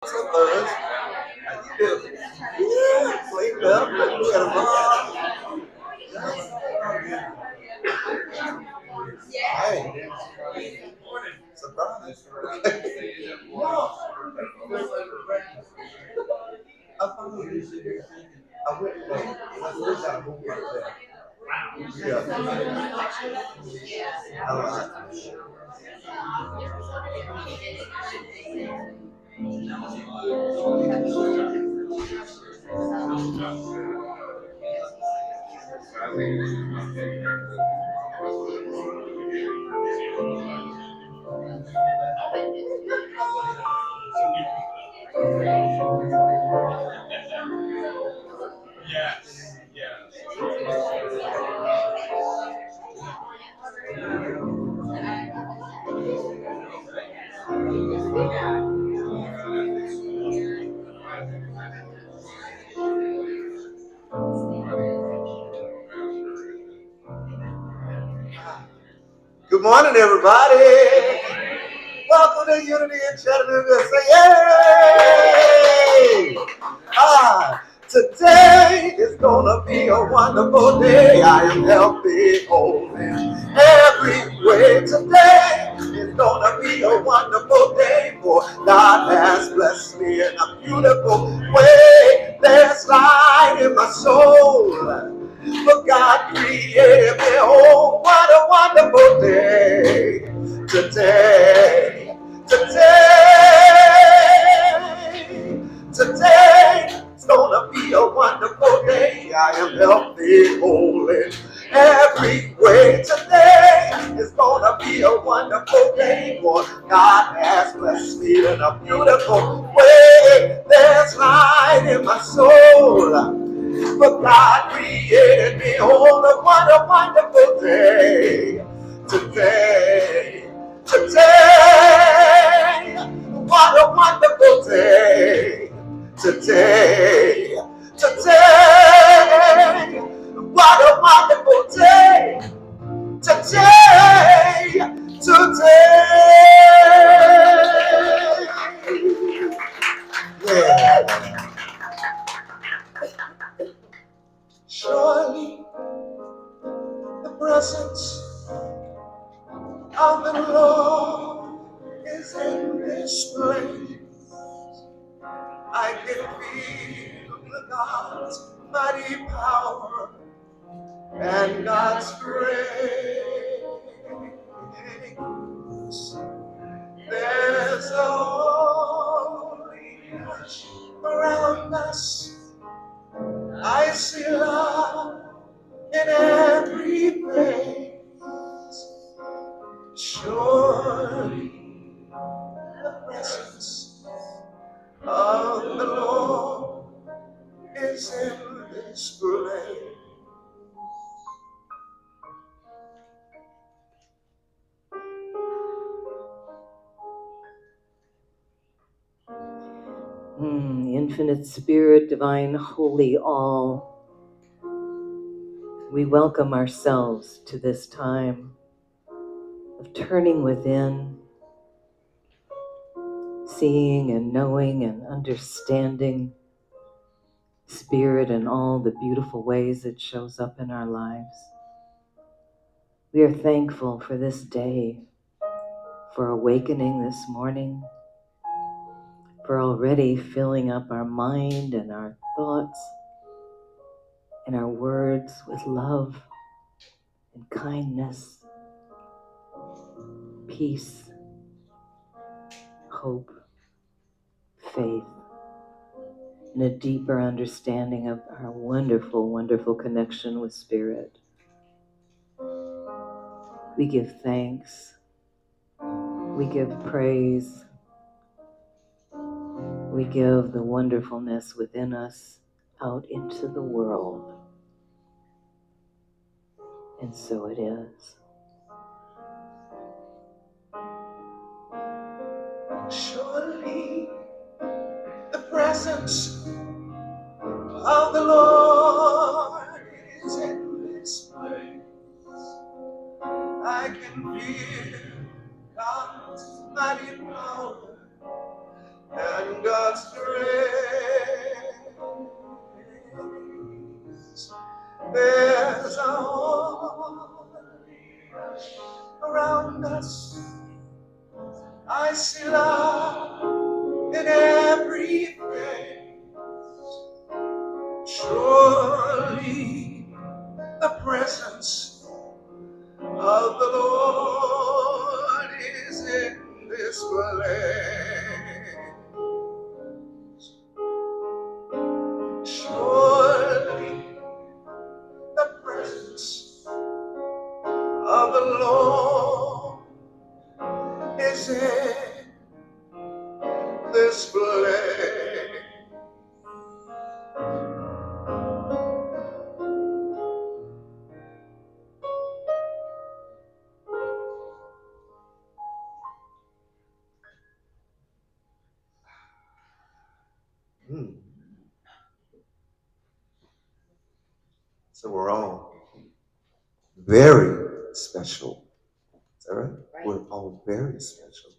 Buzz. How you doing? Yeah, cleaned up. We had a mom. Hey, surprise. No. I thought we used to do. I went back. I lived out home like that. Yeah. I like it. Good morning, everybody. Welcome to Unity in Chattanooga. Say yay! Today is gonna be a wonderful day. I am healthy, whole, and every way. Today is gonna be a wonderful day, for God has blessed me in a beautiful way. There's light in my soul. For God created me. Oh, what a wonderful day. Today it's gonna be a wonderful day. I am healthy, whole, in every way. Today is gonna be a wonderful day, for God has blessed me in a beautiful way. There's light in my soul. But God created me. Oh, what a wonderful day. Today, what a wonderful day. Today, what a wonderful day. Today. Yeah. Surely the presence of the Lord is in this place. I can feel God's mighty power and God's grace. There's a holy hush around us. I see love in every place. Surely the presence of the Lord is in this place. Infinite Spirit, Divine, Holy All, we welcome ourselves to this time of turning within, seeing and knowing and understanding Spirit in all the beautiful ways it shows up in our lives. We are thankful for this day, for awakening this morning, for already filling up our mind and our thoughts and our words with love and kindness, peace, hope, faith, and a deeper understanding of our wonderful, wonderful connection with Spirit. We give thanks, we give praise, we give the wonderfulness within us out into the world. And so it is. Surely the presence of the Lord is in this place. I can feel God's mighty power and God's grace. There's a harmony around us. I see love in every face. Surely the presence of the Lord is in this place. Surely the presence of the Lord is in this place. So we're all very special. Is that right? We're all very special.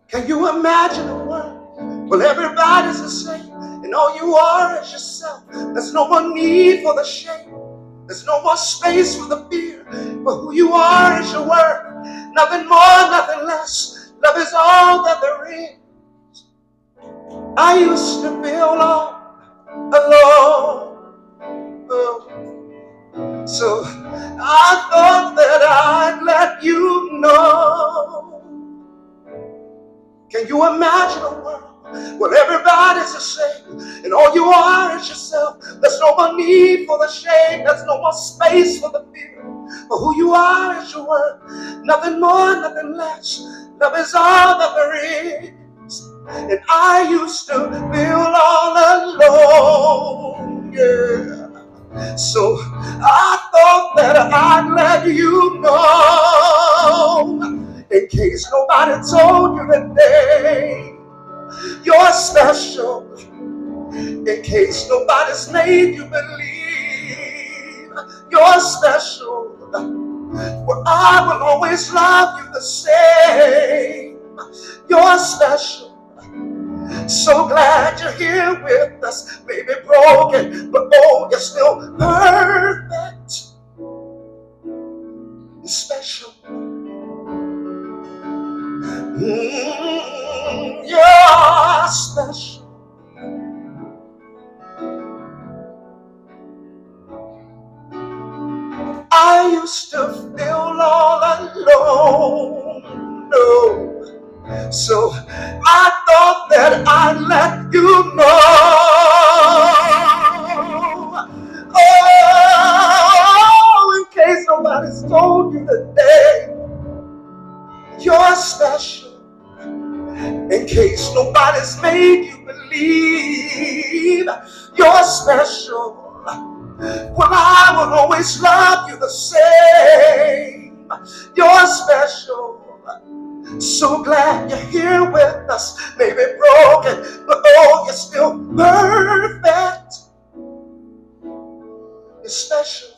Can you imagine a world where everybody's the same and all you are is yourself? There's no more need for the shame. There's no more space for the fear. But who you are is your worth. Nothing more, nothing less. Love is all that there is. I used to feel all alone. Oh. So I thought that I'd let you know. Can you imagine a world where everybody's the same and all you are is yourself? There's no more need for the shame. There's no more space for the fear. For who you are is your word. Nothing more, nothing less. Love is all that there is. And I used to feel all alone. Yeah. So I thought that I'd let you know, in case nobody told you today you're special, in case nobody's made you believe you're special. Well, I will always love you the same. You're special. So glad you're here with us, maybe broken, but oh, you're still perfect. You're special. You're special. I used to feel all alone. No. So I thought that I'd let you know. Oh, in case nobody's told you today, you're special. In case nobody's made you believe you're special. Well, I will always love you the same. You're special. So glad you're here with us. Maybe broken, but oh, you're still perfect. You're special.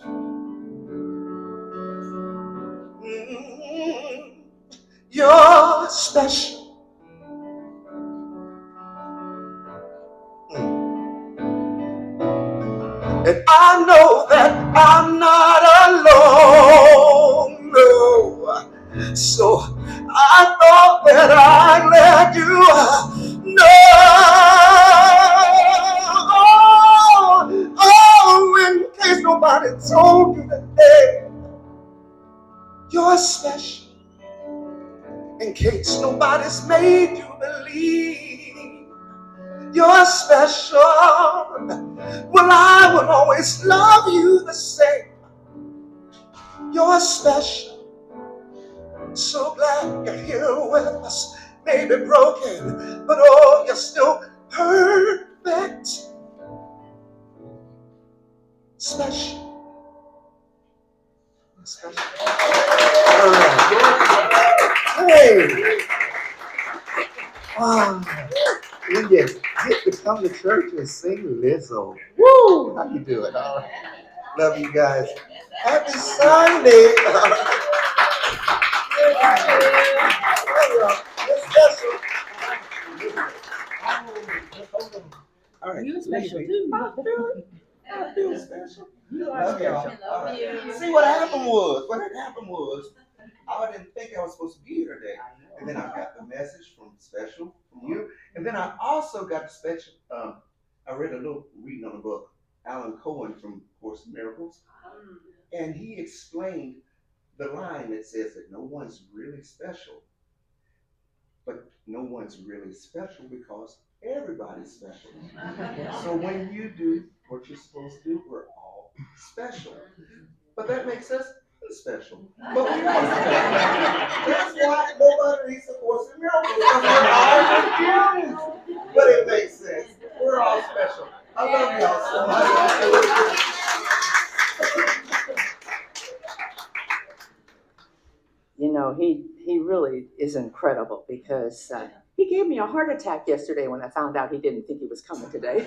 You're special. And I know that I'm not alone. No. So I thought that I'd let you know. Oh, in case nobody told you today, you're special. In case nobody's made you believe you're special. Well, I will always love you the same. You're special. So glad you're here with us. Maybe broken, but oh, you're still perfect. Special. Special. All right. Hey. Wow. Yes. get to come to church and sing Lizzo. Woo! How you doing? All right. Love you guys. Happy Sunday. It's special. All right. You special too. I feel special. Love y'all. All right. See what happened was I didn't think I was supposed to be here today. And then I got the message from special from you. And then I also got the special I read a little reading on the book, Alan Cohen from Course in Miracles. And he explained the line that says that no one's really special. But no one's really special because everybody's special. So when you do what you're supposed to do, we're all special. But that makes us special. But we're not special. That's why nobody reads the Course in Miracles. Because we're all confused. But it makes sense. We're all special. I love y'all so much. You know, he really is incredible because he gave me a heart attack yesterday when I found out he didn't think he was coming today.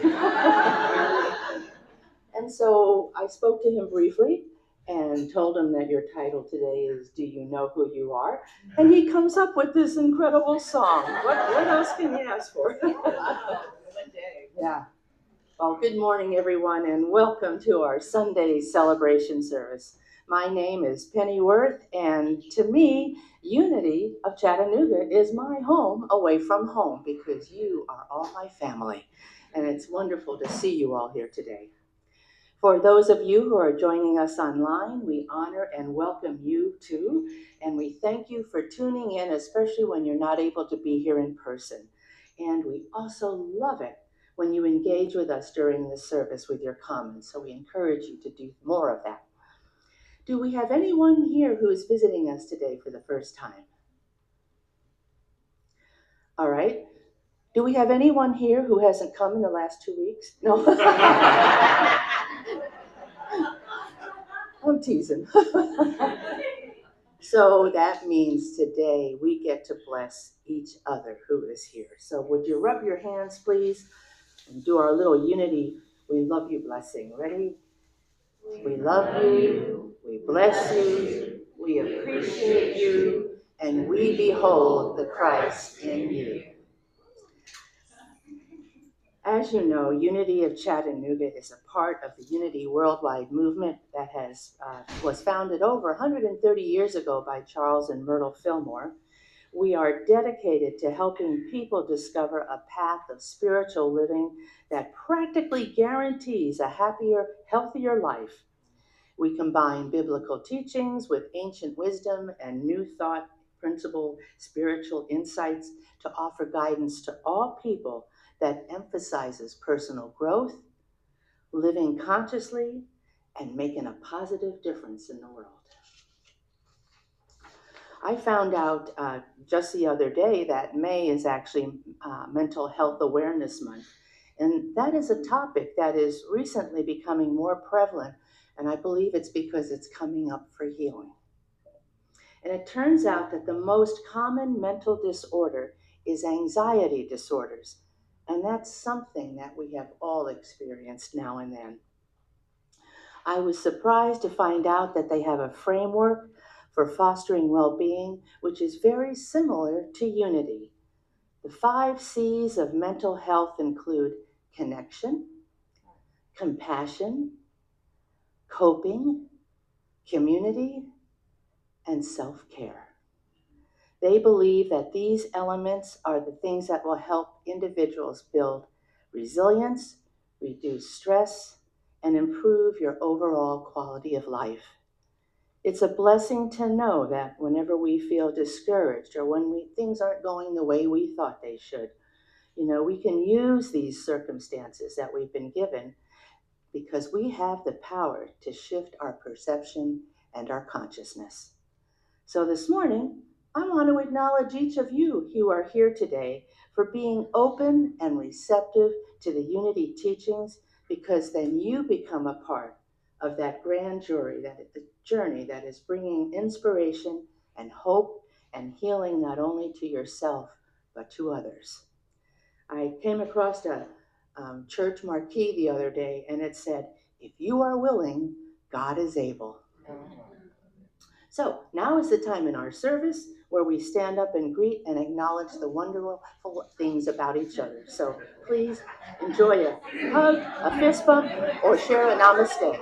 And so I spoke to him briefly and told him that your title today is Do You Know Who You Are? And he comes up with this incredible song. What else can you ask for? Yeah. Well, good morning, everyone, and welcome to our Sunday celebration service. My name is Penny Worth, and to me, Unity of Chattanooga is my home away from home because you are all my family, and it's wonderful to see you all here today. For those of you who are joining us online, we honor and welcome you too, and we thank you for tuning in, especially when you're not able to be here in person. And we also love it when you engage with us during the service with your comments, so we encourage you to do more of that. Do we have anyone here who is visiting us today for the first time? All right. Do we have anyone here who hasn't come in the last 2 weeks? No. I'm teasing. So that means today we get to bless each other who is here. So would you rub your hands, please, and do our little unity, we love you blessing. Ready? We love you, we bless you, we appreciate you, and we behold the Christ in you. As you know, Unity of Chattanooga is a part of the Unity Worldwide movement that was founded over 130 years ago by Charles and Myrtle Fillmore. We are dedicated to helping people discover a path of spiritual living that practically guarantees a happier, healthier life. We combine biblical teachings with ancient wisdom and new thought, principle, spiritual insights to offer guidance to all people that emphasizes personal growth, living consciously, and making a positive difference in the world. I found out just the other day that May is actually Mental Health Awareness Month. And that is a topic that is recently becoming more prevalent, and I believe it's because it's coming up for healing. And it turns out that the most common mental disorder is anxiety disorders, and that's something that we have all experienced now and then. I was surprised to find out that they have a framework for fostering well-being, which is very similar to Unity. The 5 C's of mental health include connection, compassion, coping, community, and self-care. They believe that these elements are the things that will help individuals build resilience, reduce stress, and improve your overall quality of life. It's a blessing to know that whenever we feel discouraged or when things aren't going the way we thought they should, we can use these circumstances that we've been given because we have the power to shift our perception and our consciousness. So this morning, I want to acknowledge each of you who are here today for being open and receptive to the Unity teachings, because then you become a part of that grand journey that is bringing inspiration and hope and healing not only to yourself, but to others. I came across a church marquee the other day, and it said, "If you are willing, God is able." So now is the time in our service where we stand up and greet and acknowledge the wonderful things about each other. So please enjoy a hug, a fist bump, or share a namaste.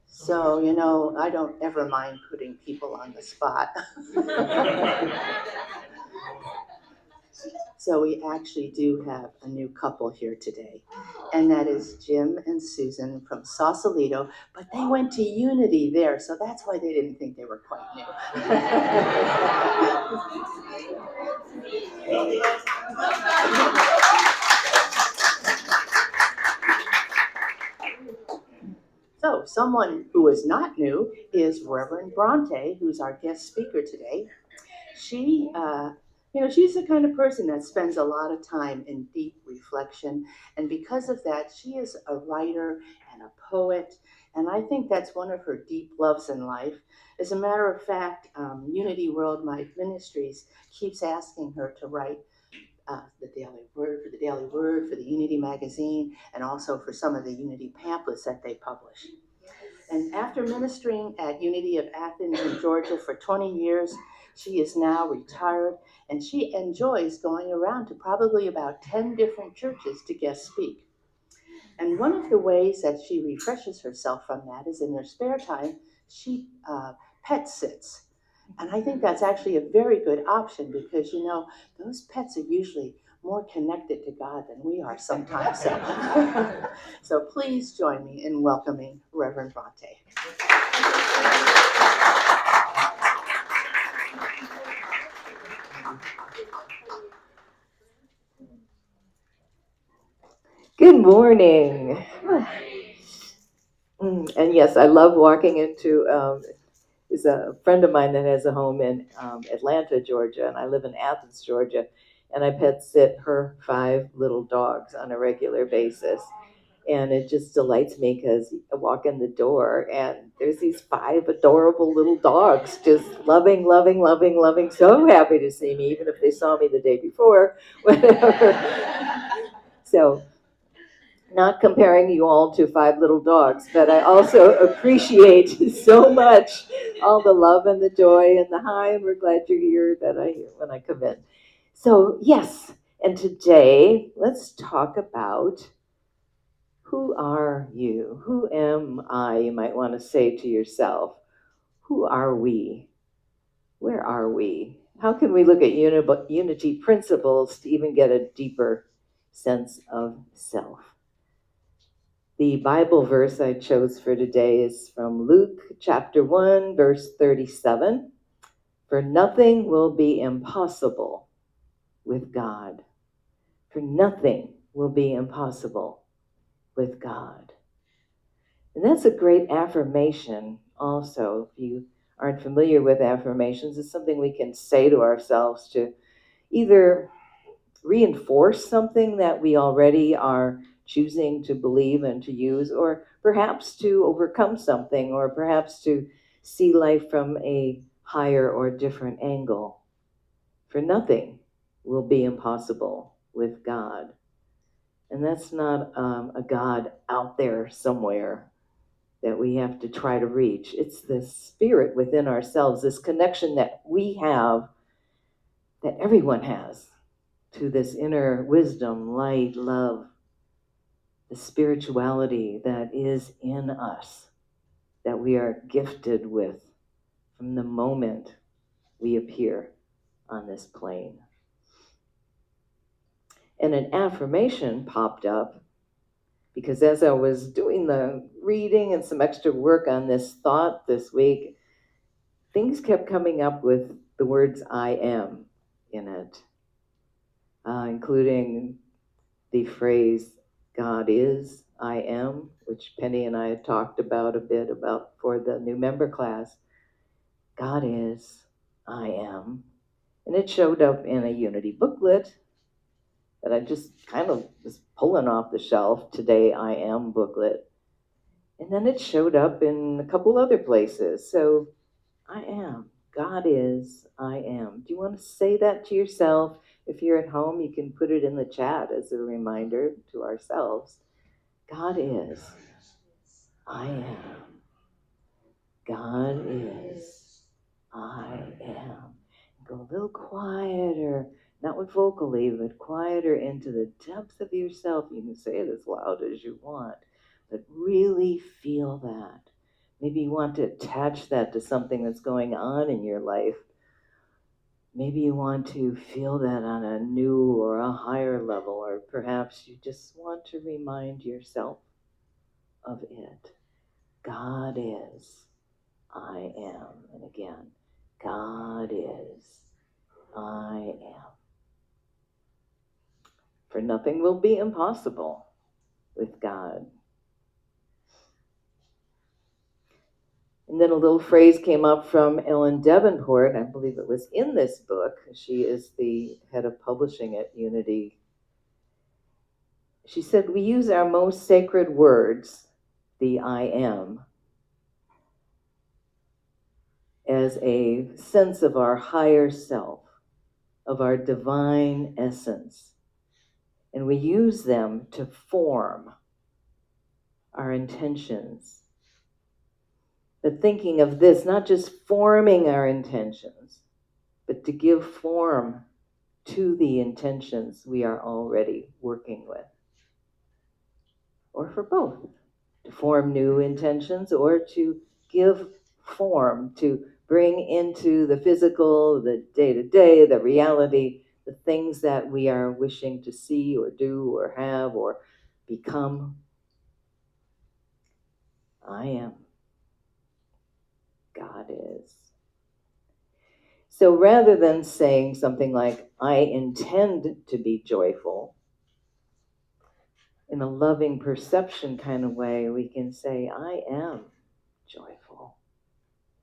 So, I don't ever mind putting people on the spot. So we actually do have a new couple here today, and that is Jim and Susan from Sausalito, but they went to Unity there, so that's why they didn't think they were quite new. So someone who is not new is Reverend Bronte, who's our guest speaker today. She's the kind of person that spends a lot of time in deep reflection, and because of that, she is a writer and a poet, and I think that's one of her deep loves in life. As a matter of fact, Unity Worldwide Ministries keeps asking her to write the Daily Word, for the Unity magazine, and also for some of the Unity pamphlets that they publish. And after ministering at Unity of Athens in Georgia for 20 years, she is now retired, and she enjoys going around to probably about 10 different churches to guest speak. And one of the ways that she refreshes herself from that is in her spare time, she pet sits. And I think that's actually a very good option because, those pets are usually more connected to God than we are sometimes. So please join me in welcoming Reverend Bronte. Good morning. And yes, I love walking into, is a friend of mine that has a home in Atlanta, Georgia, and I live in Athens, Georgia, and I pet sit her 5 little dogs on a regular basis. And it just delights me because I walk in the door and there's these 5 adorable little dogs just loving, loving, loving, loving, so happy to see me, even if they saw me the day before, whatever. So, not comparing you all to 5 little dogs, but I also appreciate so much all the love and the joy and the hi, and we're glad you're here that I hear when I come in. So, yes, and today let's talk about who are you? Who am I? You might want to say to yourself. Who are we? Where are we? How can we look at unity principles to even get a deeper sense of self? The Bible verse I chose for today is from Luke chapter 1, verse 37. For nothing will be impossible with God. For nothing will be impossible with God. And that's a great affirmation also. If you aren't familiar with affirmations, it's something we can say to ourselves to either reinforce something that we already are choosing to believe and to use, or perhaps to overcome something, or perhaps to see life from a higher or different angle. For nothing will be impossible with God. And that's not a God out there somewhere that we have to try to reach. It's the spirit within ourselves, this connection that we have, that everyone has, to this inner wisdom, light, love, the spirituality that is in us, that we are gifted with from the moment we appear on this plane. And an affirmation popped up because as I was doing the reading and some extra work on this thought this week, things kept coming up with the words I am in it, including the phrase God is, I am, which Penny and I had talked about a bit about for the new member class. God is, I am. And it showed up in a Unity booklet that I just kind of was pulling off the shelf, Today I Am booklet. And then it showed up in a couple other places. So I am. God is, I am. Do you want to say that to yourself? If you're at home, you can put it in the chat as a reminder to ourselves. God is, I am. God is, I am. Go a little quieter, not with vocally, but quieter into the depth of yourself. You can say it as loud as you want, but really feel that. Maybe you want to attach that to something that's going on in your life. Maybe you want to feel that on a new or a higher level, or perhaps you just want to remind yourself of it. God is, I am. And again, God is, I am. For nothing will be impossible with God. And then a little phrase came up from Ellen Davenport. I believe it was in this book. She is the head of publishing at Unity. She said, we use our most sacred words, the I am, as a sense of our higher self, of our divine essence. And we use them to form our intentions. But thinking of this, not just forming our intentions, but to give form to the intentions we are already working with. Or for both, to form new intentions or to give form, to bring into the physical, the day-to-day, the reality, the things that we are wishing to see or do or have or become. I am. God is. So rather than saying something like, I intend to be joyful, in a loving perception kind of way, we can say, I am joyful.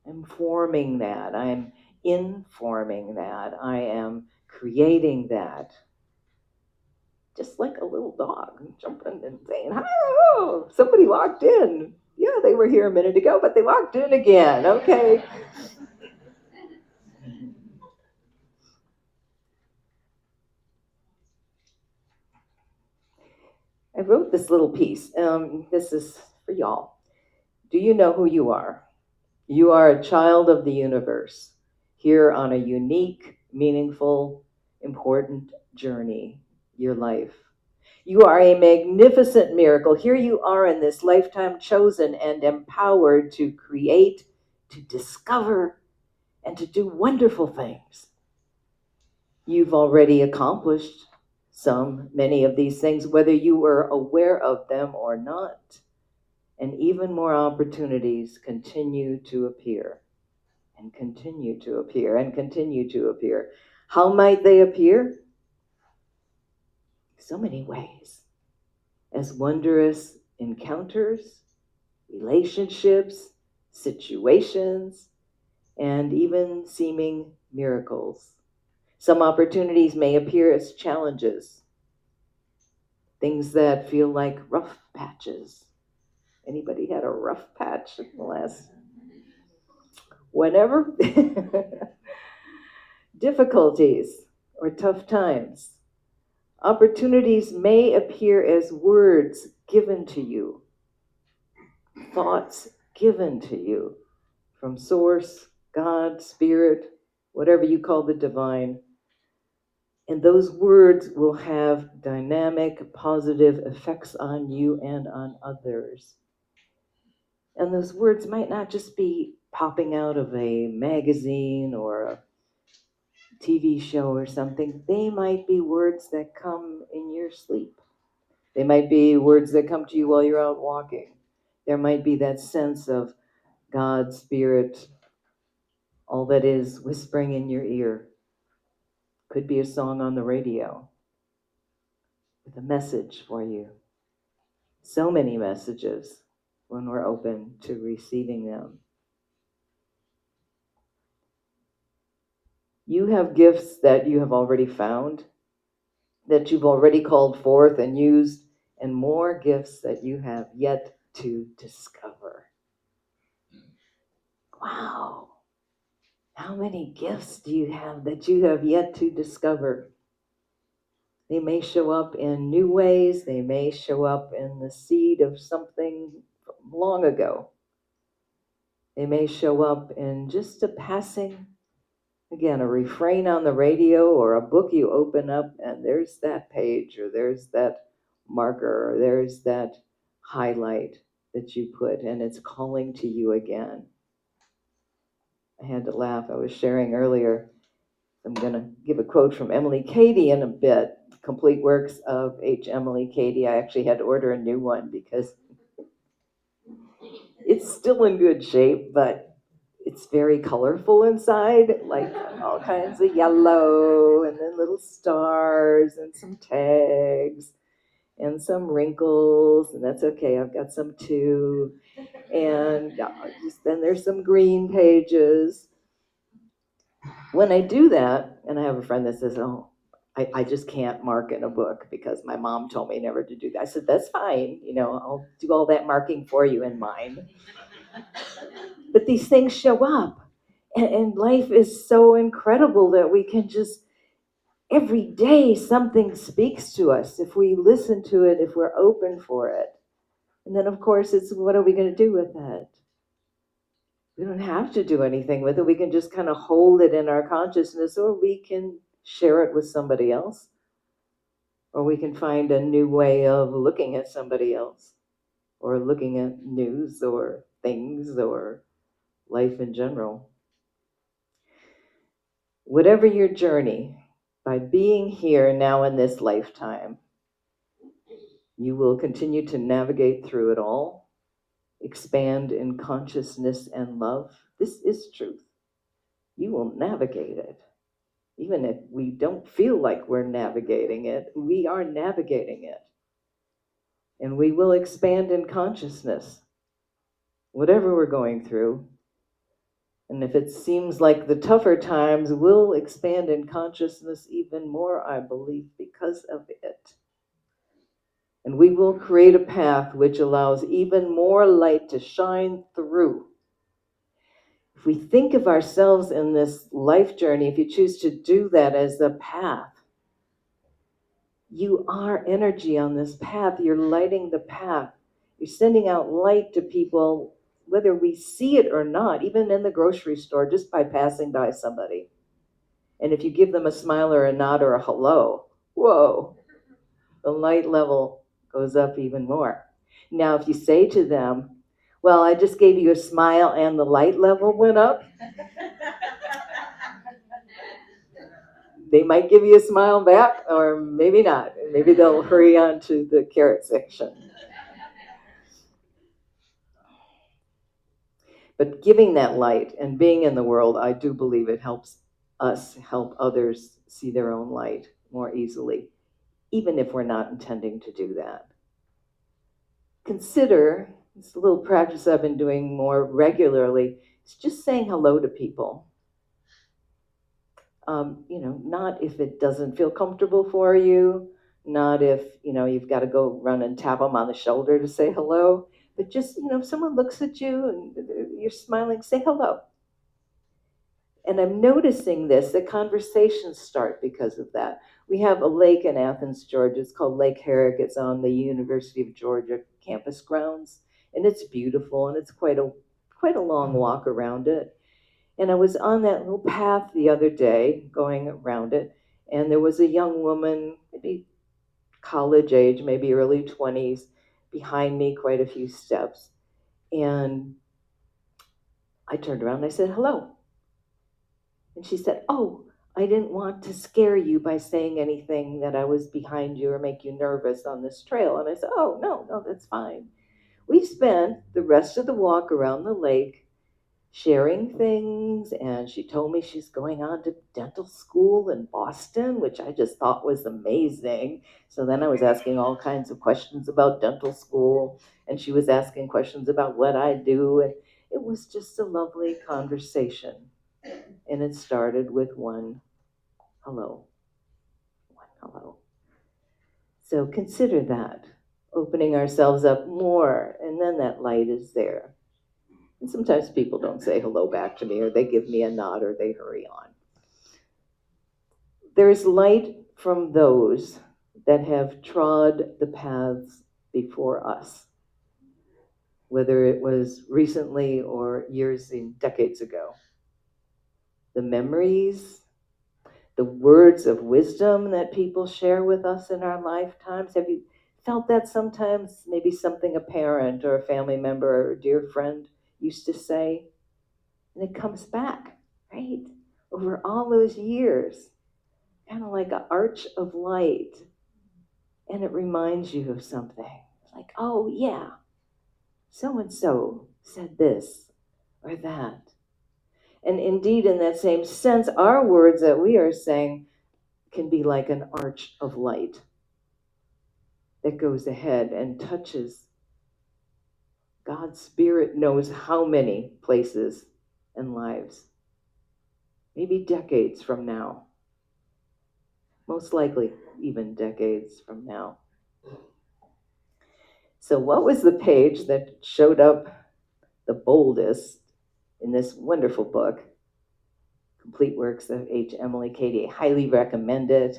I'm forming that. I'm informing that. I am creating that. Just like a little dog jumping and saying, "Hello!" Somebody walked in. Yeah, they were here a minute ago, but they walked in again. Okay. I wrote this little piece. This is for y'all. Do you know who you are? You are a child of the universe, here on a unique, meaningful, important journey, your life. You are a magnificent miracle. Here you are in this lifetime, chosen and empowered to create, to discover, and to do wonderful things. You've already accomplished many of these things, whether you were aware of them or not. And even more opportunities continue to appear and continue to appear and continue to appear. How might they appear? So many ways. As wondrous encounters, relationships, situations, and even seeming miracles. Some opportunities may appear as challenges, things that feel like rough patches. Anybody had a rough patch in the last whenever? Difficulties or tough times. Opportunities may appear as words given to you, thoughts given to you from Source, God, Spirit, whatever you call the divine. And those words will have dynamic, positive effects on you and on others. And those words might not just be popping out of a magazine or a TV show or something. They might be words that come in your sleep. They might be words that come to you while you're out walking. There might be that sense of God, Spirit, all that is whispering in your ear. Could be a song on the radio with a message for you. So many messages when we're open to receiving them. You have gifts that you have already found, that you've already called forth and used, and more gifts that you have yet to discover. Wow. How many gifts do you have that you have yet to discover? They may show up in new ways. They may show up in the seed of something from long ago. They may show up in just a passing, again, a refrain on the radio or a book you open up and there's that page or there's that marker or there's that highlight that you put and it's calling to you again. I had to laugh. I was sharing earlier. I'm going to give a quote from Emily Cady in a bit. Complete Works of H. Emily Cady. I actually had to order a new one because it's still in good shape, but it's very colorful inside, like all kinds of yellow and then little stars and some tags and some wrinkles, and that's okay. I've got some too. And then there's some green pages. When I do that, and I have a friend that says, oh, I just can't mark in a book because my mom told me never to do that. I said, that's fine. I'll do all that marking for you in mine. But these things show up. And life is so incredible that we can just, every day something speaks to us if we listen to it, if we're open for it. And then, of course, it's what are we going to do with that? We don't have to do anything with it. We can just kind of hold it in our consciousness, or we can share it with somebody else, or we can find a new way of looking at somebody else, or looking at news or things or life in general. Whatever your journey, by being here now in this lifetime, you will continue to navigate through it all, expand in consciousness and love. This is truth. You will navigate it. Even if we don't feel like we're navigating it, we are navigating it. And we will expand in consciousness, whatever we're going through. And if it seems like the tougher times, we'll expand in consciousness even more, I believe, because of it. And we will create a path which allows even more light to shine through. If we think of ourselves in this life journey, if you choose to do that as a path, you are energy on this path. You're lighting the path. You're sending out light to people, whether we see it or not, even in the grocery store, just by passing by somebody. And if you give them a smile or a nod or a hello, whoa, the light level goes up even more. Now, if you say to them, well, I just gave you a smile and the light level went up, they might give you a smile back, or maybe not. Maybe they'll hurry on to the carrot section. But giving that light and being in the world, I do believe it helps us help others see their own light more easily, even if we're not intending to do that. Consider, it's a little practice I've been doing more regularly, it's just saying hello to people. Not if it doesn't feel comfortable for you, not if, you've got to go run and tap them on the shoulder to say hello, but just, if someone looks at you and you're smiling, say hello. And I'm noticing this, that conversations start because of that. We have a lake in Athens, Georgia. It's called Lake Herrick. It's on the University of Georgia campus grounds. And it's beautiful, and it's quite a long walk around it. And I was on that little path the other day going around it, and there was a young woman, maybe college age, maybe early 20s, behind me quite a few steps. And I turned around and I said, hello. And she said, oh, I didn't want to scare you by saying anything that I was behind you or make you nervous on this trail. And I said, oh, no, that's fine. We spent the rest of the walk around the lake sharing things, and she told me she's going on to dental school in Boston, which I just thought was amazing. So then I was asking all kinds of questions about dental school, and she was asking questions about what I do, and it was just a lovely conversation. And it started with one hello. One hello. So consider that, opening ourselves up more, and then that light is there. And sometimes people don't say hello back to me, or they give me a nod, or they hurry on. There is light from those that have trod the paths before us, whether it was recently or years and decades ago. The memories, the words of wisdom that people share with us in our lifetimes. Have you felt that sometimes? Maybe something a parent or a family member or a dear friend used to say, and it comes back, right? Over all those years, kind of like an arch of light. And it reminds you of something. Like, oh yeah, so-and-so said this or that. And indeed, in that same sense, our words that we are saying can be like an arch of light that goes ahead and touches. God's Spirit knows how many places and lives, maybe decades from now, most likely even decades from now. So what was the page that showed up the boldest in this wonderful book, Complete Works of H. Emily Cady? I highly recommend it.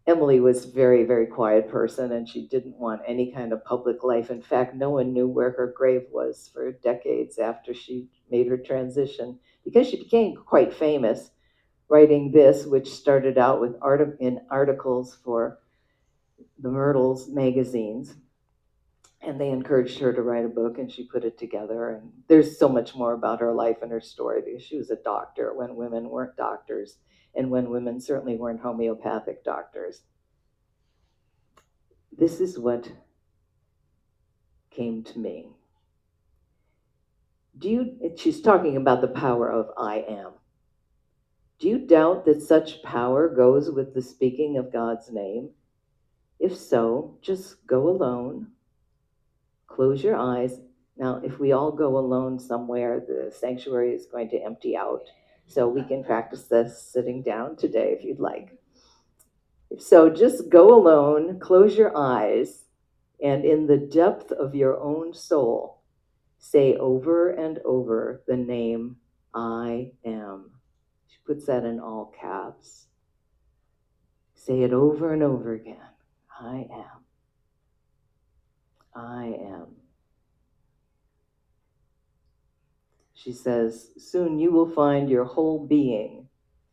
Emily was a very, very quiet person, and she didn't want any kind of public life. In fact, no one knew where her grave was for decades after she made her transition, because she became quite famous writing this, which started out with articles for the Myrtles magazines. And they encouraged her to write a book, and she put it together. And there's so much more about her life and her story, because she was a doctor when women weren't doctors, and when women certainly weren't homeopathic doctors. This is what came to me. She's talking about the power of I am. Do you doubt that such power goes with the speaking of God's name? If so, just go alone, close your eyes. Now, if we all go alone somewhere, the sanctuary is going to empty out. So we can practice this sitting down today if you'd like. If so, just go alone, close your eyes, and in the depth of your own soul, say over and over the name I am. She puts that in all caps. Say it over and over again. I am. I am. She says, soon you will find your whole being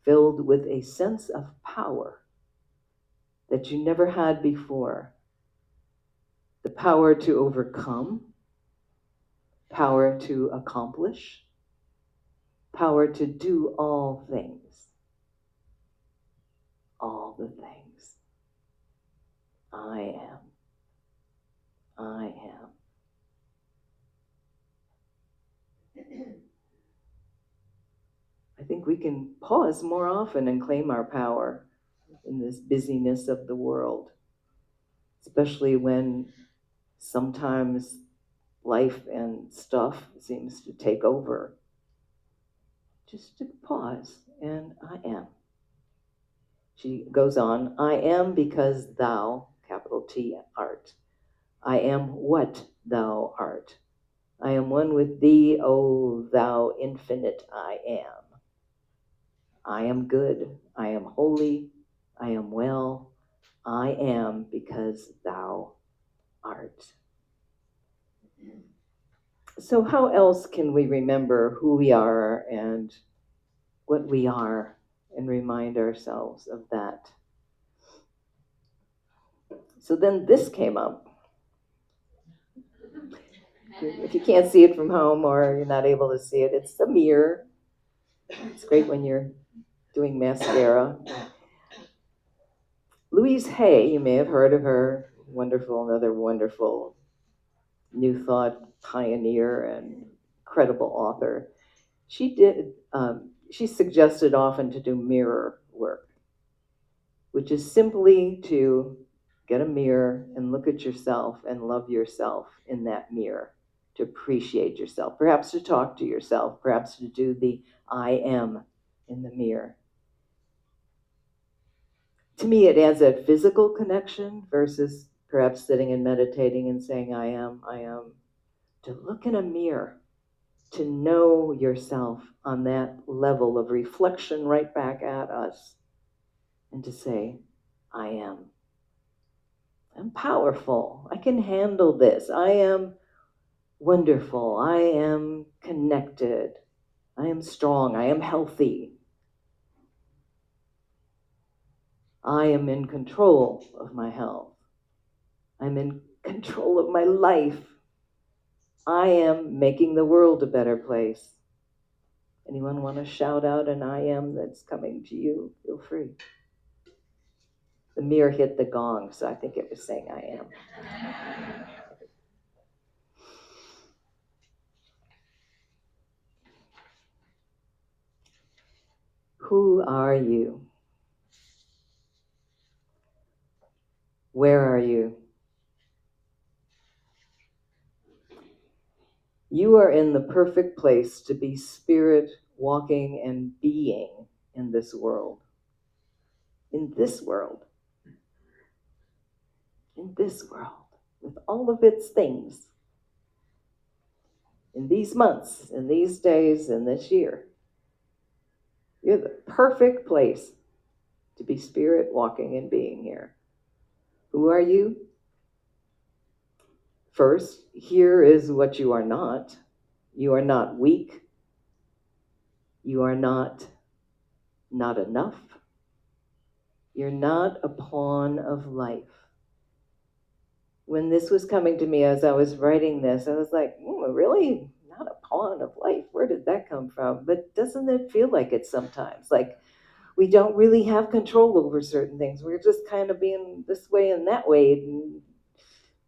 filled with a sense of power that you never had before. The power to overcome, power to accomplish, power to do all things. All the things. I am. I am. I think we can pause more often and claim our power in this busyness of the world, especially when sometimes life and stuff seems to take over. Just to pause, and I am. She goes on, I am because thou, capital T, art. I am what thou art. I am one with thee, O thou infinite I am. I am good, I am holy, I am well, I am because thou art. So, how else can we remember who we are and what we are and remind ourselves of that? So then this came up. If you can't see it from home or you're not able to see it, it's a mirror. It's great when you're doing mascara. Louise Hay, you may have heard of her, wonderful, another wonderful New Thought pioneer and credible author. She suggested often to do mirror work, which is simply to get a mirror and look at yourself and love yourself in that mirror, to appreciate yourself, perhaps to talk to yourself, perhaps to do the I am in the mirror. To me, it adds that physical connection versus perhaps sitting and meditating and saying, I am, I am. To look in a mirror, to know yourself on that level of reflection right back at us, and to say, I am. I'm powerful. I can handle this. I am wonderful. I am connected. I am strong. I am healthy. I am in control of my health. I'm in control of my life. I am making the world a better place. Anyone want to shout out an I am that's coming to you? Feel free. The mirror hit the gong, so I think it was saying I am. Who are you? Where are you? You are in the perfect place to be spirit walking and being in this world. In this world. In this world. With all of its things. In these months, in these days, in this year. You're the perfect place to be spirit walking and being here. Who are you? First, here is what you are not. You are not weak. You are not enough. You're not a pawn of life. When this was coming to me as I was writing this, I was like, really? Not a pawn of life? Where did that come from? But doesn't it feel like it sometimes? Like we don't really have control over certain things. We're just kind of being this way and that way, and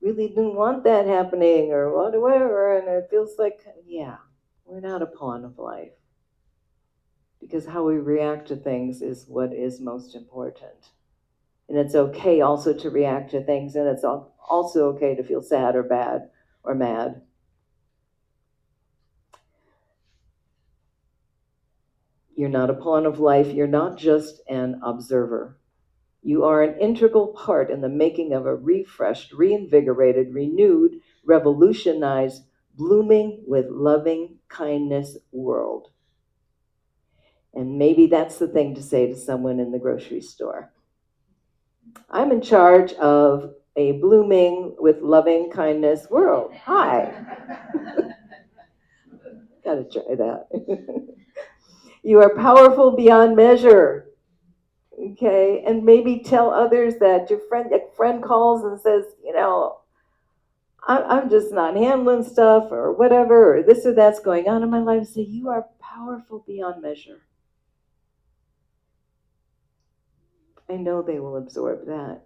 really didn't want that happening or whatever. And it feels like, yeah, we're not a pawn of life. Because how we react to things is what is most important. And it's okay also to react to things, and it's also okay to feel sad or bad or mad. You're not a pawn of life. You're not just an observer. You are an integral part in the making of a refreshed, reinvigorated, renewed, revolutionized, blooming with loving kindness world. And maybe that's the thing to say to someone in the grocery store. I'm in charge of a blooming with loving kindness world. Hi. Gotta try that. You are powerful beyond measure. Okay, and maybe tell others that a friend calls and says, I'm just not handling stuff or whatever, or this or that's going on in my life. Say, you are powerful beyond measure. I know they will absorb that.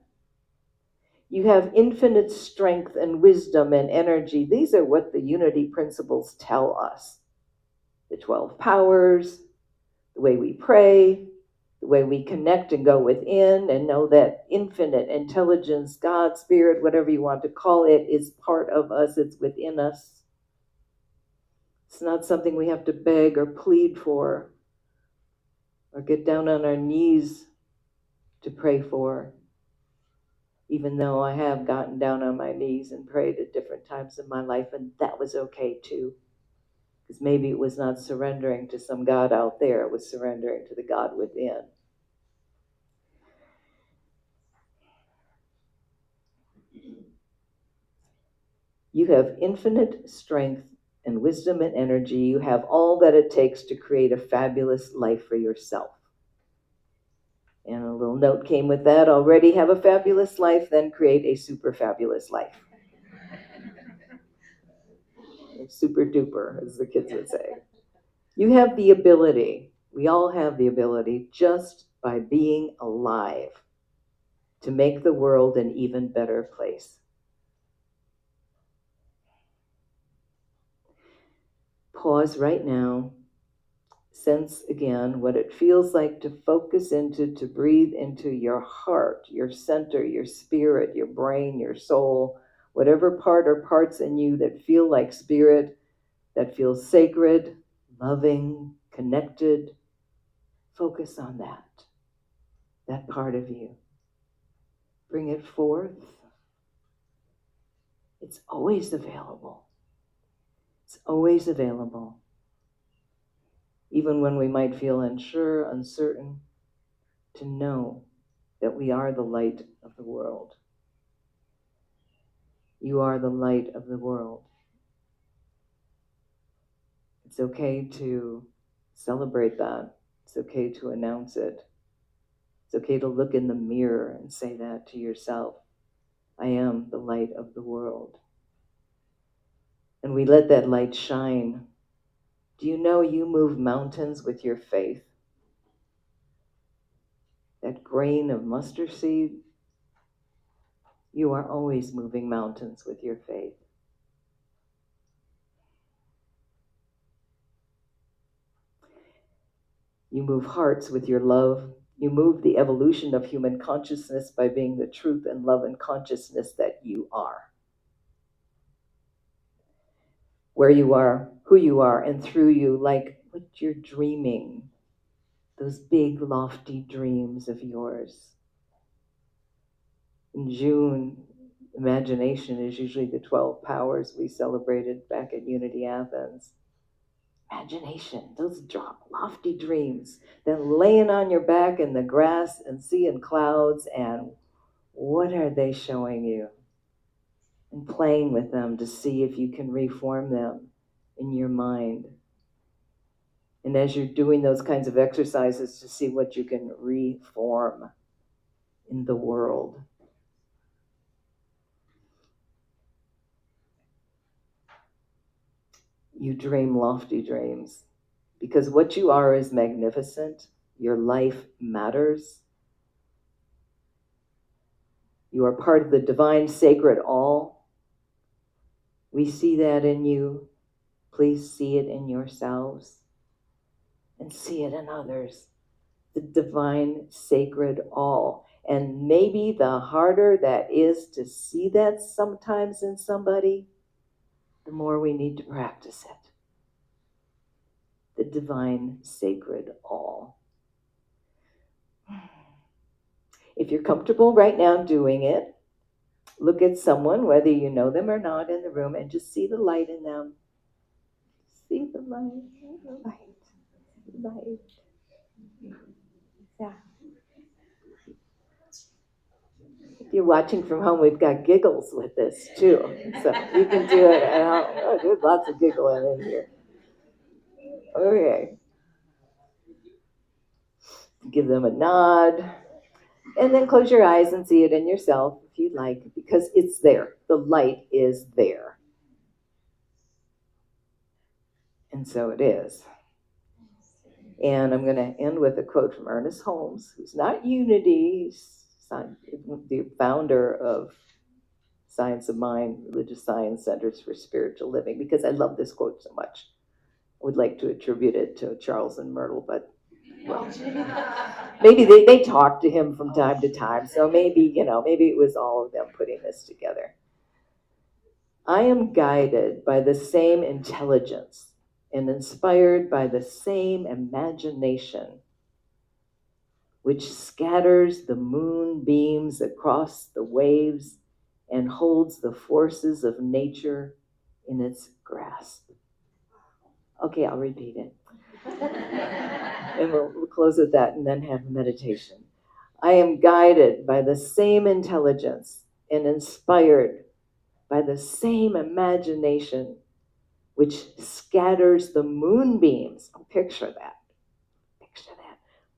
You have infinite strength and wisdom and energy. These are what the unity principles tell us. The 12 powers, the way we pray, the way we connect and go within and know that infinite intelligence, God, spirit, whatever you want to call it, is part of us. It's within us. It's not something we have to beg or plead for or get down on our knees to pray for, even though I have gotten down on my knees and prayed at different times in my life, and that was okay too. Because maybe it was not surrendering to some God out there, it was surrendering to the God within. You have infinite strength and wisdom and energy. You have all that it takes to create a fabulous life for yourself. And a little note came with that. Already have a fabulous life, then create a super fabulous life. Super duper, as the kids would say. You have the ability, we all have the ability, just by being alive, to make the world an even better place. Pause right now. Sense again what it feels like to focus into, to breathe into your heart, your center, your spirit, your brain, your soul, whatever part or parts in you that feel like spirit, that feels sacred, loving, connected. Focus on that part of you. Bring it forth. It's always available. It's always available. Even when we might feel unsure, uncertain, to know that we are the light of the world. You are the light of the world. It's okay to celebrate that. It's okay to announce it. It's okay to look in the mirror and say that to yourself. I am the light of the world. And we let that light shine. Do you know you move mountains with your faith? That grain of mustard seed, you are always moving mountains with your faith. You move hearts with your love. You move the evolution of human consciousness by being the truth and love and consciousness that you are. Where you are, who you are, and through you, like what you're dreaming, those big, lofty dreams of yours. In June, imagination is usually the 12 powers we celebrated back at Unity Athens. Imagination, those lofty dreams, then laying on your back in the grass and seeing clouds, and what are they showing you? And playing with them to see if you can reform them in your mind. And as you're doing those kinds of exercises, to see what you can reform in the world. You dream lofty dreams, because what you are is magnificent. Your life matters. You are part of the divine, sacred all. We see that in you. Please see it in yourselves and see it in others. The divine, sacred all. And maybe the harder that is to see that sometimes in somebody, the more we need to practice it. The divine, sacred all. If you're comfortable right now doing it, look at someone, whether you know them or not, in the room, and just see the light in them. See the light, light. Yeah. If you're watching from home, we've got giggles with this too. So you can do it at home. Oh, there's lots of giggling in here. Okay. Give them a nod. And then close your eyes and see it in yourself if you'd like, because it's there. The light is there. And so it is. And I'm going to end with a quote from Ernest Holmes, who's not Unity, he's the founder of Science of Mind, Religious Science Centers for Spiritual Living, because I love this quote so much. I would like to attribute it to Charles and Myrtle, but well, maybe they talked to him from time to time, so maybe it was all of them putting this together. I am guided by the same intelligence and inspired by the same imagination which scatters the moonbeams across the waves and holds the forces of nature in its grasp. Okay, I'll repeat it. And we'll close with that and then have a meditation. I am guided by the same intelligence and inspired by the same imagination which scatters the moonbeams. Oh, picture that.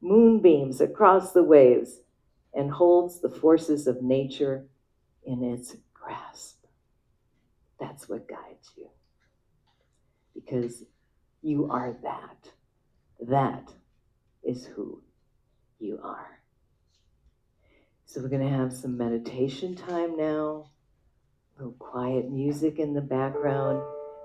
Moonbeams across the waves and holds the forces of nature in its grasp. That's what guides you. Because you are that. That is who you are. So we're going to have some meditation time now. A little quiet music in the background.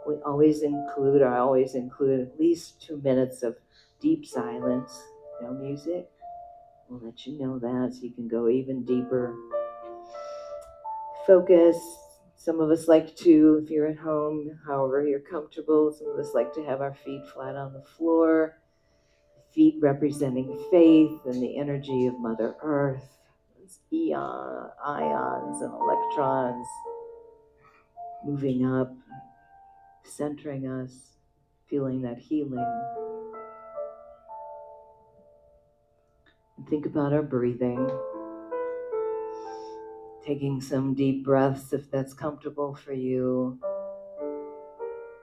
I always include at least 2 minutes of deep silence, no music. We'll let you know that so you can go even deeper. Focus. Some of us like to, if you're at home, however you're comfortable, some of us like to have our feet flat on the floor, feet representing faith and the energy of Mother Earth, ions and electrons moving up, centering us, feeling that healing. And think about our breathing. Taking some deep breaths if that's comfortable for you,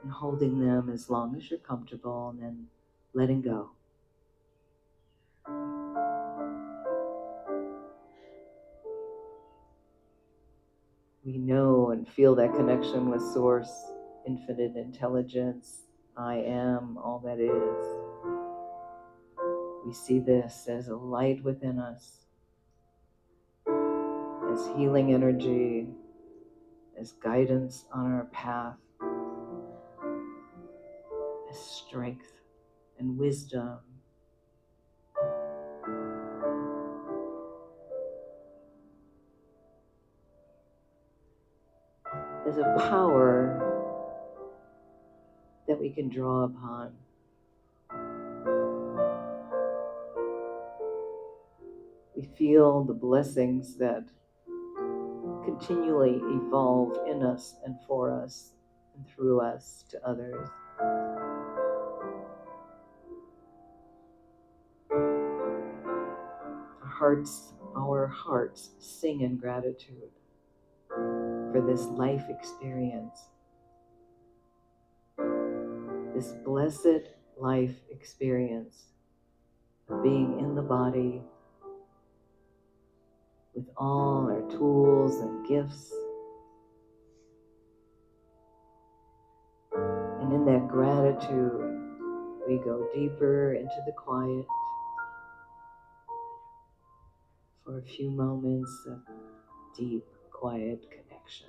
and holding them as long as you're comfortable, and then letting go. We know and feel that connection with Source, infinite intelligence, I am all that is. We see this as a light within us, as healing energy, as guidance on our path, as strength and wisdom. As a power that we can draw upon. We feel the blessings that continually evolve in us and for us and through us to others. Our hearts sing in gratitude for this life experience, this blessed life experience of being in the body with all our tools and gifts. And in that gratitude, we go deeper into the quiet for a few moments of deep, quiet connection.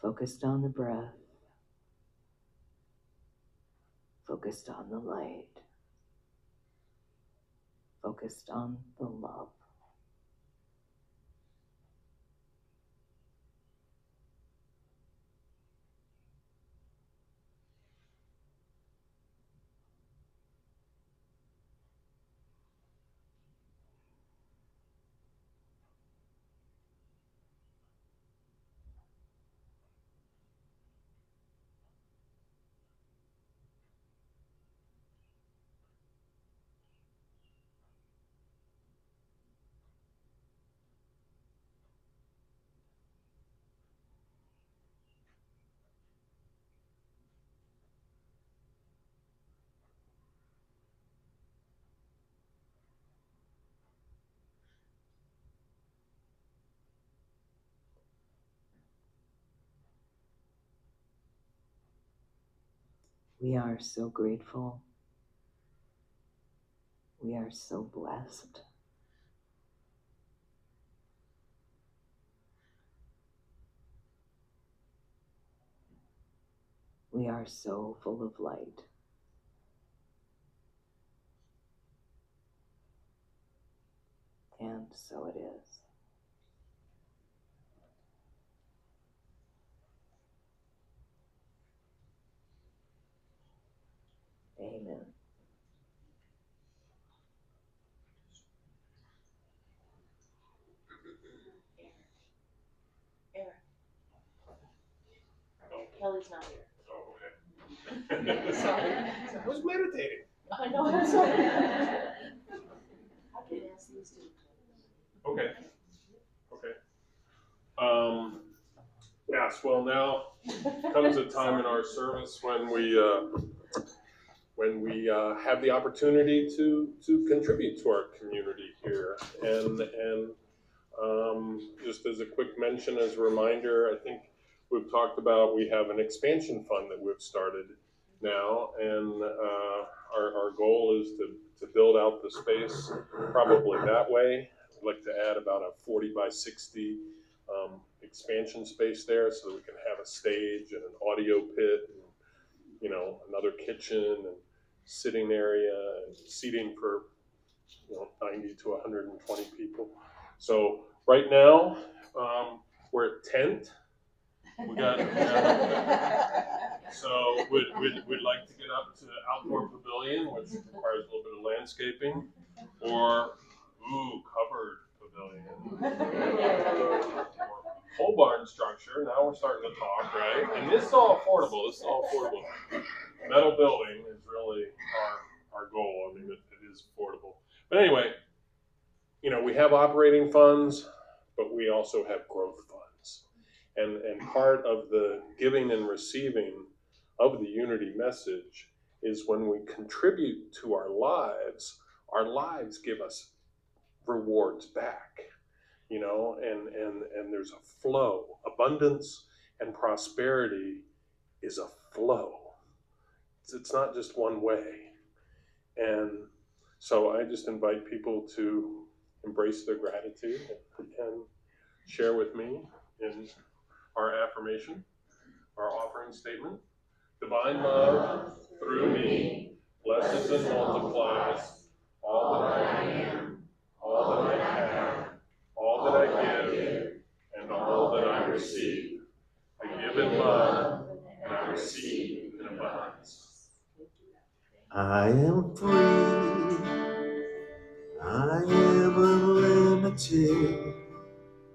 Focused on the breath, focused on the light, focused on the love. We are so grateful. We are so blessed. We are so full of light. And so it is. Amen. Eric. Kelly's not here. Oh, okay. Sorry. I was meditating. I know, I'm sorry. I can ask these two. Okay. Yes, well, now comes a time in our service when we have the opportunity to contribute to our community here, and just as a quick mention, as a reminder, I think we've talked about we have an expansion fund that we've started now, and our goal is to build out the space probably that way. I'd like to add about a 40 by 60 expansion space there, so that we can have a stage and an audio pit, and, another kitchen and sitting area and seating for 90 to 120 people. So right now we're at tent. We got so we'd like to get up to outdoor pavilion, which requires a little bit of landscaping, or covered pavilion. Pole barn structure. Now we're starting to talk, right? And this is all affordable. Metal building is really our goal. I mean, it is affordable. But anyway, we have operating funds, but we also have growth funds. And part of the giving and receiving of the unity message is when we contribute to our lives give us rewards back. And there's a flow. Abundance and prosperity is a flow. It's not just one way. And so I just invite people to embrace their gratitude and share with me in our affirmation, our offering statement. Divine love through me blesses and multiplies all that I am, all that I have, all that I give, and all that I receive. I give in love, and I receive in abundance. I am free. I am unlimited.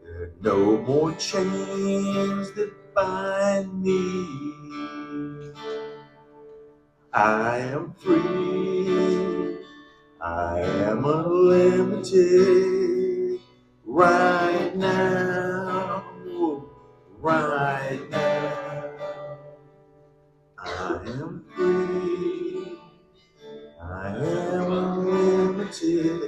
There are no more chains that bind me. I am free. I am unlimited. Right now. Right now. I am free. I am unlimited.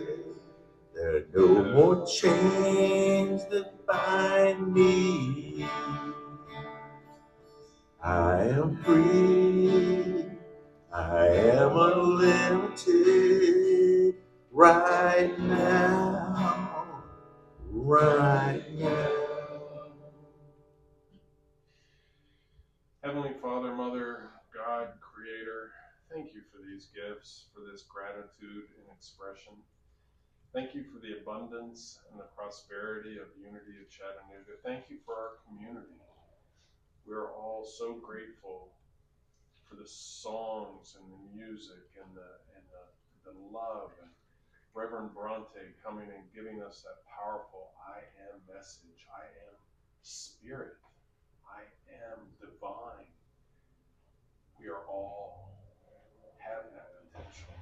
There are no more chains that bind me. I am free. I am unlimited. Right now. Right now. Heavenly Father, Mother, God, Creator, thank you for these gifts, for this gratitude and expression. Thank you for the abundance and the prosperity of Unity of Chattanooga. Thank you for our community. We're all so grateful for the songs and the music and the love, and Reverend Bronte coming and giving us that powerful I am message. I am spirit. I am divine. We are all have that potential.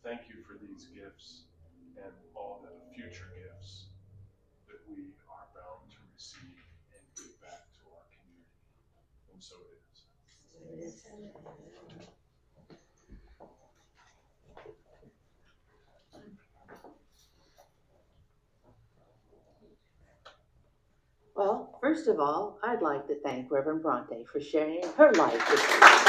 Thank you for these gifts and all the future gifts that we are bound to receive and give back to our community. And so it is. Well, first of all, I'd like to thank Reverend Bronte for sharing her life with us.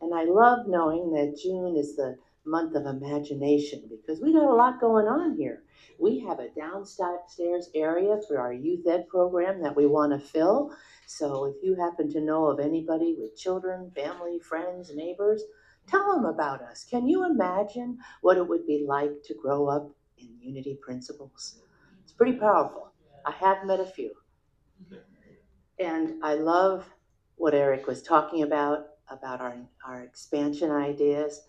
And I love knowing that June is the month of imagination because we got a lot going on here. We have a downstairs area for our youth ed program that we want to fill. So if you happen to know of anybody with children, family, friends, neighbors, tell them about us. Can you imagine what it would be like to grow up in Unity Principles? It's pretty powerful. I have met a few. And I love what Eric was talking about our expansion ideas.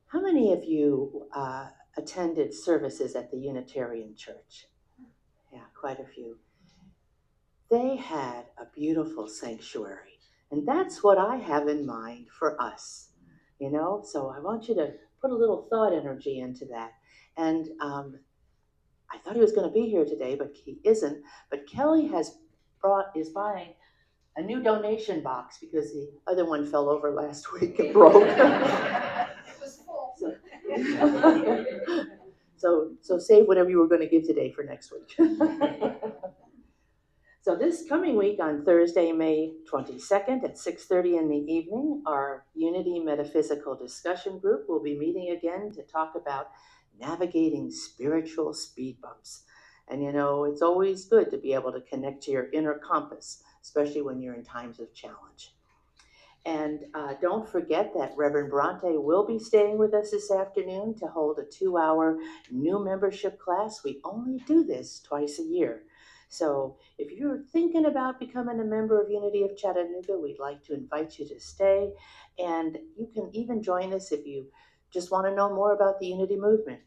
How many of you attended services at the Unitarian Church? Yeah, quite a few. They had a beautiful sanctuary, and that's what I have in mind for us. So I want you to put a little thought energy into that. And I thought he was going to be here today, but he isn't. But Kelly is buying a new donation box because the other one fell over last week and broke. It was full. So save whatever you were going to give today for next week. So this coming week on Thursday, May 22nd at 6:30 in the evening, our Unity Metaphysical Discussion Group will be meeting again to talk about navigating spiritual speed bumps. And it's always good to be able to connect to your inner compass, especially when you're in times of challenge. And don't forget that Reverend Bronte will be staying with us this afternoon to hold a 2-hour new membership class. We only do this twice a year. So if you're thinking about becoming a member of Unity of Chattanooga, we'd like to invite you to stay. And you can even join us if you just want to know more about the Unity movement.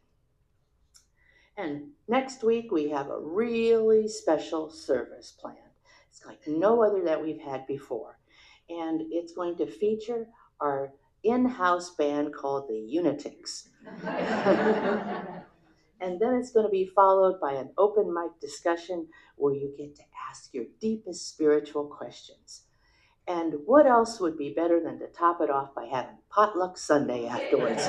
And next week, we have a really special service planned. It's like no other that we've had before. And it's going to feature our in-house band called the Unitics. And then it's going to be followed by an open mic discussion where you get to ask your deepest spiritual questions. And what else would be better than to top it off by having potluck Sunday afterwards?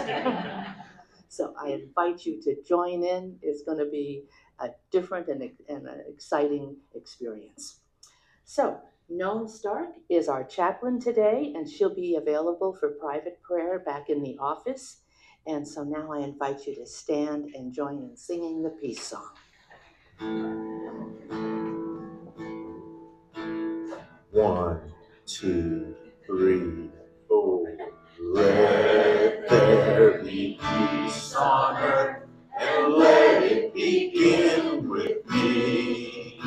So I invite you to join in. It's going to be a different and an exciting experience. So Noam Stark is our chaplain today, and she'll be available for private prayer back in the office. And so now I invite you to stand and join in singing the peace song. 1, 2, 3, 4. Let there be peace on earth, and let it begin with me.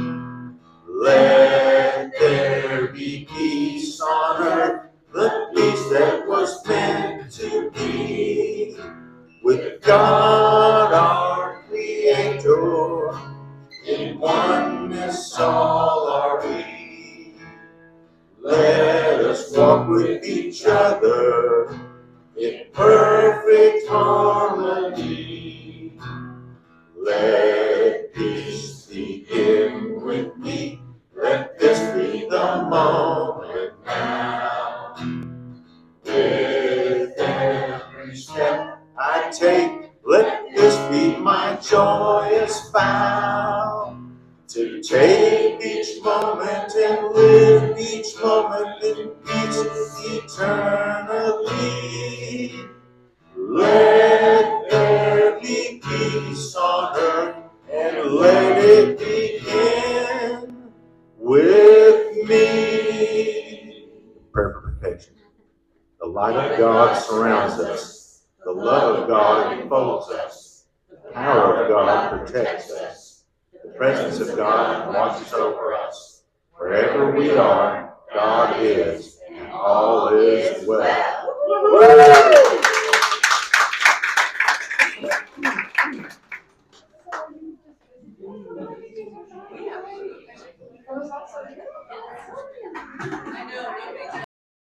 Let there be peace on earth, the peace that was meant to be. With God our Creator, in oneness all are we. Let us walk with each other in perfect harmony. Let peace begin with me. Let this be the moment now. With every step I take, let this be my joyous vow. To take each moment and live each moment in peace eternally. Let there be peace on earth, and let it begin with me. Prayer for protection. The light of God surrounds us. The love of God enfolds us. The power of God protects us. The presence of God watches over us. Wherever we are, God is, and all is well.